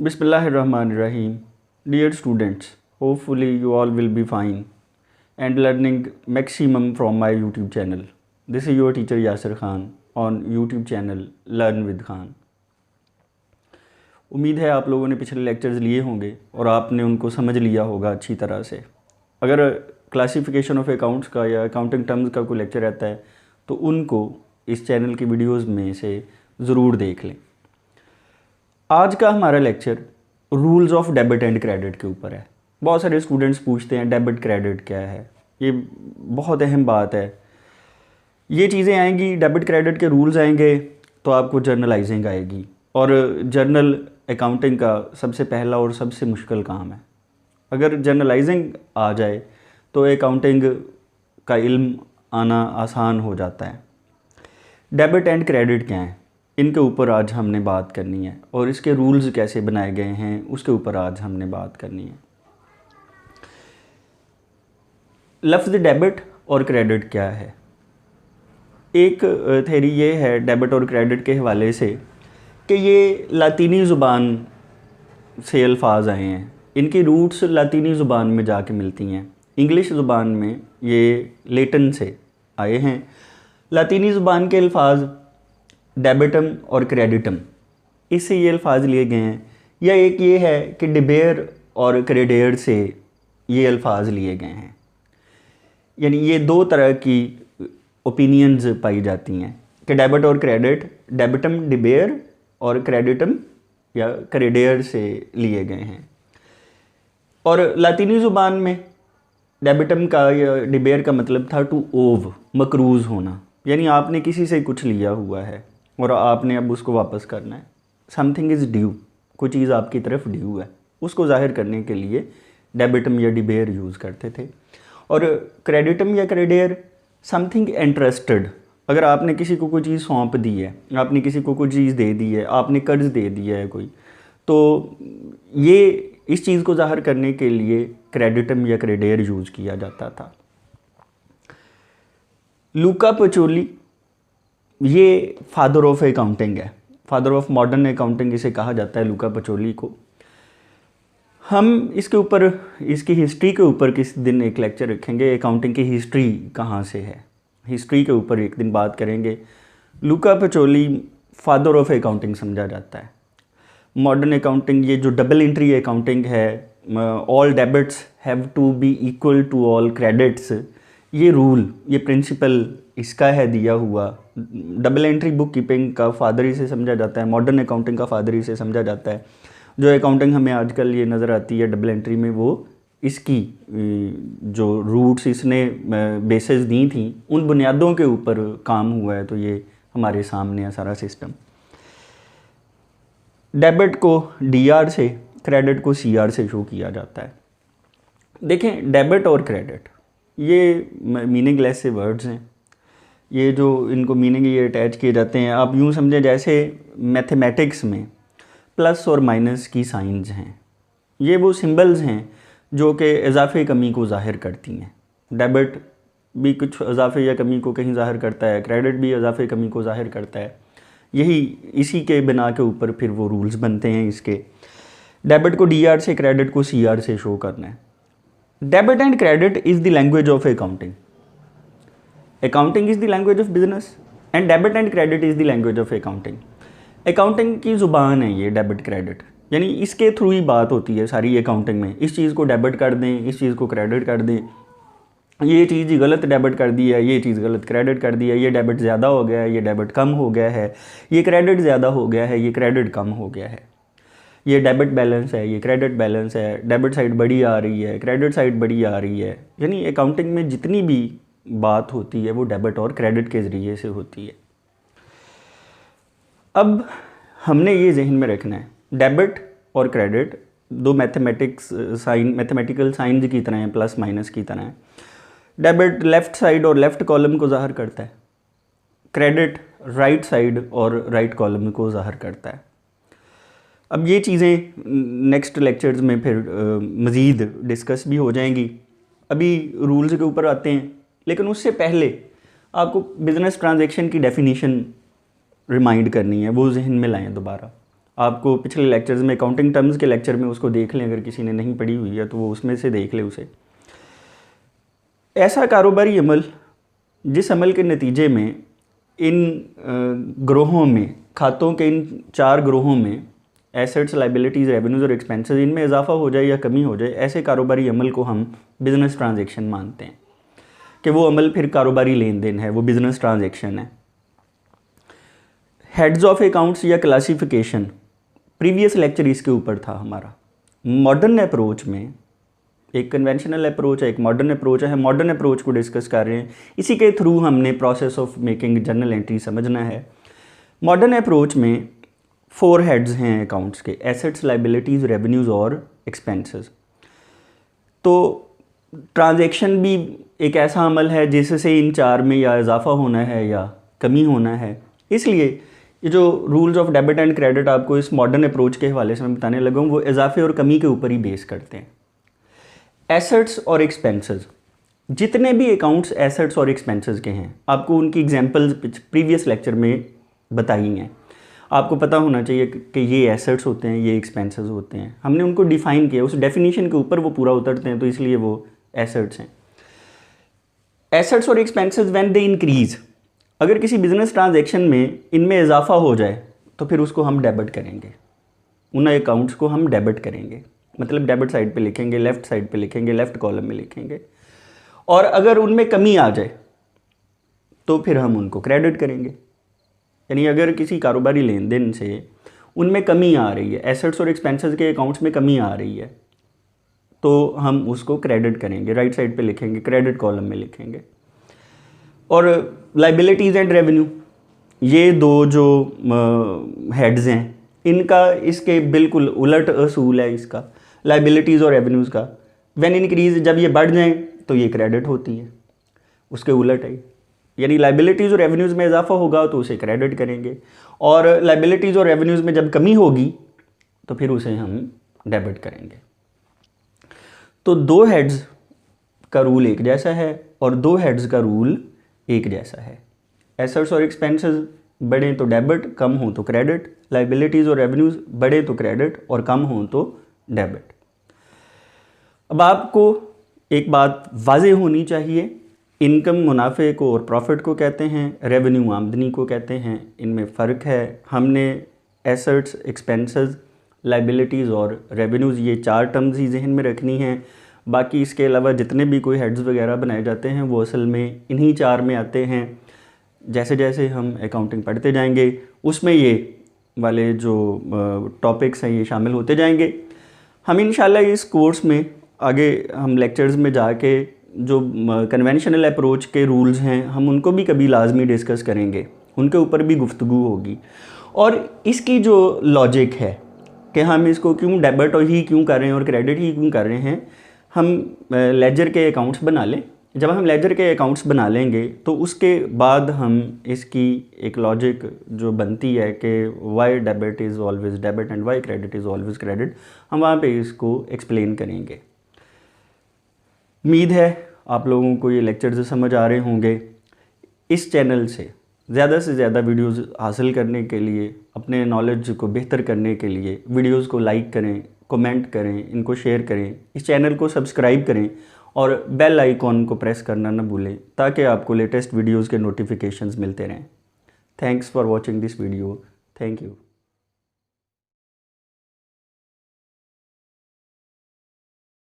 Bismillahirrahmanirrahim. Dear students, hopefully you all will be fine and learning maximum from my YouTube channel. This is your teacher Yasir Khan on YouTube channel Learn with Khan. उम्मीद है आप लोगों ने पिछले lectures लिए होंगे और आपने उनको समझ लिया होगा अच्छी तरह से। अगर क्लासिफिकेशन ऑफ अकाउंट्स का या अकाउंटिंग टर्म्स का कोई लेक्चर रहता है तो उनको इस चैनल की वीडियोस में से ज़रूर देख लें। आज का हमारा lecture rules of debit and credit के ऊपर है। बहुत सारे स्टूडेंट्स पूछते हैं डेबिट क्रेडिट क्या है। ये बहुत अहम बात है। ये चीज़ें आएंगी, डेबिट क्रेडिट के रूल्स आएंगे तो आपको जर्नलाइजिंग आएगी, और जर्नल अकाउंटिंग का सबसे पहला और सबसे मुश्किल काम है। अगर जर्नलाइजिंग आ जाए तो अकाउंटिंग का इल्म आना आसान हो जाता है। डेबिट एंड क्रेडिट क्या है, इनके ऊपर आज हमने बात करनी है, और इसके रूल्स कैसे बनाए गए हैं उसके ऊपर आज हमने बात करनी है। लफ्ज़ डेबिट और क्रेडिट क्या है। एक थ्योरी ये है डेबिट और क्रेडिट के हवाले से कि ये लातीनी ज़ुबान से अल्फाज आए हैं। इनकी रूट्स लातीनी ज़ुबान में जाके मिलती हैं। इंग्लिश ज़ुबान में ये लेटिन से आए हैं। लातीनी ज़ुबान के अल्फाज डेबिटम और क्रेडिटम, इससे ये अल्फाज लिए गए हैं। या एक ये है कि डिबेयर और क्रेडेयर से ये अल्फाज लिए गए हैं। यानी ये दो तरह की ओपिनियंस पाई जाती हैं कि डेबिट और क्रेडिट, डेबिटम डिबेयर और क्रेडिटम या क्रेडेयर से लिए गए हैं। और लातीनी ज़ुबान में डेबिटम का या डिबेयर का मतलब था टू ओव, मकरूज़ होना। यानी आपने किसी से कुछ लिया हुआ है और आपने अब उसको वापस करना है। समथिंग इज़ ड्यू, कोई चीज़ आपकी तरफ ड्यू है, उसको जाहिर करने के लिए डेबिटम या डिबेयर यूज़ करते थे। और क्रेडिटम या क्रेडेयर समथिंग इंटरेस्टेड। अगर आपने किसी को कोई चीज़ सौंप दी है, आपने किसी को कोई चीज़ दे दी है, आपने कर्ज दे दिया है कोई, तो ये इस चीज़ को जाहिर करने के लिए क्रेडिटम या क्रेडेयर यूज़ किया जाता था। लूका पचोली ये फादर ऑफ अकाउंटिंग है, फादर ऑफ मॉडर्न अकाउंटिंग इसे कहा जाता है, लूका पचोली को। हम इसके ऊपर, इसकी हिस्ट्री के ऊपर किस दिन एक लेक्चर रखेंगे। अकाउंटिंग की हिस्ट्री कहाँ से है, हिस्ट्री के ऊपर एक दिन बात करेंगे। लूका पचोली फादर ऑफ अकाउंटिंग समझा जाता है। मॉडर्न अकाउंटिंग, ये जो डबल एंट्री अकाउंटिंग है, all debits have to be equal to all credits, ये रूल, ये प्रिंसिपल इसका है दिया हुआ। डबल एंट्री बुक कीपिंग का फादर ही से समझा जाता है, मॉडर्न अकाउंटिंग का फादर ही से समझा जाता है। जो अकाउंटिंग हमें आजकल ये नज़र आती है डबल एंट्री में, वो इसकी जो रूट्स इसने बेसिस दी थी उन बुनियादों के ऊपर काम हुआ है। तो ये हमारे सामने है सारा सिस्टम। डेबिट को डीआर से, क्रेडिट को सीआर से शो किया जाता है। देखें, डेबिट और क्रेडिट ये मीनिंगलेस से वर्ड्स हैं। ये जो इनको मीनिंग ये अटैच किए जाते हैं, आप यूँ समझें जैसे मैथमेटिक्स में प्लस और माइनस की साइंस हैं। ये वो सिंबल्स हैं जो कि इजाफे कमी को ज़ाहिर करती हैं। डेबिट भी कुछ इजाफे या कमी को कहीं ज़ाहिर करता है, क्रेडिट भी इजाफे कमी को ज़ाहिर करता है। यही इसी के बिना के ऊपर फिर वो रूल्स बनते हैं इसके। डेबिट को डीआर से, क्रेडिट को सीआर से शो करना है। Debit and credit is the language of accounting. Accounting is the language of business and debit and credit is the language of accounting. Accounting की ज़ुबान है ये डेबिट क्रेडिट, यानी इसके थ्रू ही बात होती है सारी अकाउंटिंग में। इस चीज़ को डेबिट कर दें, इस चीज़ को क्रेडिट कर दें, ये चीज़ गलत डेबिट कर दी है, ये चीज़ गलत क्रेडिट कर दी है, ये डेबिट ज़्यादा हो गया है, ये डेबिट कम हो गया है, ये क्रेडिट ज़्यादा हो गया है, ये क्रेडिट कम हो गया है, ये डेबिट बैलेंस है, ये क्रेडिट बैलेंस है, डेबिट साइड बड़ी आ रही है, क्रेडिट साइड बड़ी आ रही है। यानी अकाउंटिंग में जितनी भी बात होती है वो डेबिट और क्रेडिट के ज़रिए से होती है। अब हमने ये जहन में रखना है, डेबिट और क्रेडिट दो मैथमेटिकल साइंस की तरह हैं, प्लस माइनस की तरह हैं। डेबिट लेफ़्ट साइड और लेफ़्ट कॉलम को ज़ाहिर करता है, क्रेडिट राइट साइड और राइट कॉलम को ज़ाहिर करता है। अब ये चीज़ें नेक्स्ट लेक्चर्स में फिर मज़ीद डिस्कस भी हो जाएंगी। अभी रूल्स के ऊपर आते हैं, लेकिन उससे पहले आपको बिज़नेस ट्रांजैक्शन की डेफिनीशन रिमाइंड करनी है, वो जहन में लाएं दोबारा। आपको पिछले लेक्चर्स में अकाउंटिंग टर्म्स के लेक्चर में उसको देख लें, अगर किसी ने नहीं पढ़ी हुई है तो वो उसमें से देख ले उसे। ऐसा कारोबारी अमल जिस अमल के नतीजे में इन ग्रोहों में, खातों के इन 4 ग्रोहों में एसेट्स, लाइबिलिटीज़, रेवेन्यूज़ और एक्सपेंसेस, इनमें इजाफा हो जाए या कमी हो जाए, ऐसे कारोबारी अमल को हम बिज़नेस ट्रांजैक्शन मानते हैं कि वो अमल फिर कारोबारी लेन देन है, वो बिज़नेस ट्रांजैक्शन है। हेड्स ऑफ अकाउंट्स या क्लासिफिकेशन, प्रीवियस लेक्चर इसके ऊपर था हमारा। मॉडर्न अप्रोच में एक कन्वेंशनल अप्रोच है, एक मॉडर्न अप्रोच है। मॉडर्न अप्रोच को डिस्कस कर रहे हैं, इसी के थ्रू हमने process of making journal entry समझना है। मॉडर्न अप्रोच में 4 हेड्स हैं अकाउंट्स के, एसेट्स, लाइबिलिटीज़, रेवेन्यूज़ और एक्सपेंसेस। तो ट्रांजैक्शन भी एक ऐसा अमल है जिससे इन 4 में या इजाफा होना है या कमी होना है। इसलिए ये जो rules of debit and credit आपको इस मॉडर्न अप्रोच के हवाले से मैं बताने लगा हूँ, वो इजाफे और कमी के ऊपर ही बेस करते हैं। एसेट्स और एक्सपेंसेस, जितने भी अकाउंट्स एसेट्स और एक्सपेंसेस के हैं, आपको उनकी एग्जांपल्स प्रीवियस लेक्चर में बताई हैं। आपको पता होना चाहिए कि ये एसेट्स होते हैं, ये एक्सपेंसेस होते हैं। हमने उनको डिफ़ाइन किया, उस डेफिनेशन के ऊपर वो पूरा उतरते हैं, तो इसलिए वो एसेट्स हैं। एसेट्स और एक्सपेंसेस व्हेन दे इंक्रीज़, अगर किसी बिजनेस ट्रांजैक्शन में इनमें इजाफा हो जाए तो फिर उसको हम डेबिट करेंगे, उन अकाउंट्स को हम डेबिट करेंगे, मतलब डेबिट साइड पे लिखेंगे, लेफ़्ट साइड पे लिखेंगे, लेफ़्ट कॉलम में लिखेंगे। और अगर उनमें कमी आ जाए तो फिर हम उनको क्रेडिट करेंगे। यानी अगर किसी कारोबारी लेन देन से उनमें कमी आ रही है, एसेट्स और एक्सपेंसेस के अकाउंट्स में कमी आ रही है, तो हम उसको क्रेडिट करेंगे, राइट साइड पे लिखेंगे, क्रेडिट कॉलम में लिखेंगे। और लाइबिलिटीज़ एंड रेवेन्यू, ये 2 जो हेड्स हैं, इनका इसके बिल्कुल उलट असूल है इसका, लाइबिलिटीज़ और रेवेन्यूज़ का। व्हेन इंक्रीज, जब ये बढ़ जाएं तो ये क्रेडिट होती है, उसके उलट है। यानी लाइबिलिटीज़ और रेवेन्यूज़ में इजाफा होगा तो उसे क्रेडिट करेंगे, और लाइबिलिटीज़ और रेवेन्यूज़ में जब कमी होगी तो फिर उसे हम डेबिट करेंगे। तो 2 हेड्स का रूल एक जैसा है और 2 हेड्स का रूल एक जैसा है। एसेट्स और एक्सपेंसेस बढ़े तो डेबिट, कम हो तो क्रेडिट। लाइबिलिटीज़ और रेवेन्यूज़ बढ़े तो क्रेडिट और कम हो तो डेबिट। अब आपको एक बात वाज़ेह होनी चाहिए, इनकम मुनाफे को और प्रॉफिट को कहते हैं, रेवेन्यू आमदनी को कहते हैं, इनमें फ़र्क है। हमने एसेट्स, एक्सपेंसेस, लाइबिलिटीज़ और रेवेन्यूज़, ये 4 टर्म्स ही जहन में रखनी हैं। बाकी इसके अलावा जितने भी कोई हेड्स वगैरह बनाए जाते हैं वो असल में इन्हीं 4 में आते हैं। जैसे जैसे हम अकाउंटिंग पढ़ते जाएंगे उसमें ये वाले जो टॉपिक्स हैं ये शामिल होते जाएंगे। हम इंशाल्लाह इस कोर्स में आगे हम लेक्चर्स में जाके जो कन्वेंशनल अप्रोच के रूल्स हैं हम उनको भी कभी लाजमी डिस्कस करेंगे, उनके ऊपर भी गुफ्तगू होगी। और इसकी जो लॉजिक है कि हम इसको क्यों डेबिट ही क्यों कर रहे हैं और क्रेडिट ही क्यों कर रहे हैं, हम लेजर के अकाउंट्स बना लें। जब हम लेजर के अकाउंट्स बना लेंगे तो उसके बाद हम इसकी एक लॉजिक जो बनती है कि why debit is always debit and why credit is always credit, हम वहाँ पे इसको एक्सप्लेन करेंगे। उम्मीद है आप लोगों को ये लेक्चर्स समझ आ रहे होंगे। इस चैनल से ज़्यादा वीडियोस हासिल करने के लिए, अपने नॉलेज को बेहतर करने के लिए वीडियोस को लाइक करें, कमेंट करें, इनको शेयर करें, इस चैनल को सब्सक्राइब करें और बेल आइकॉन को प्रेस करना ना भूलें ताकि आपको लेटेस्ट वीडियोस के नोटिफिकेशंस मिलते रहें। Thanks for watching this video. Thank you.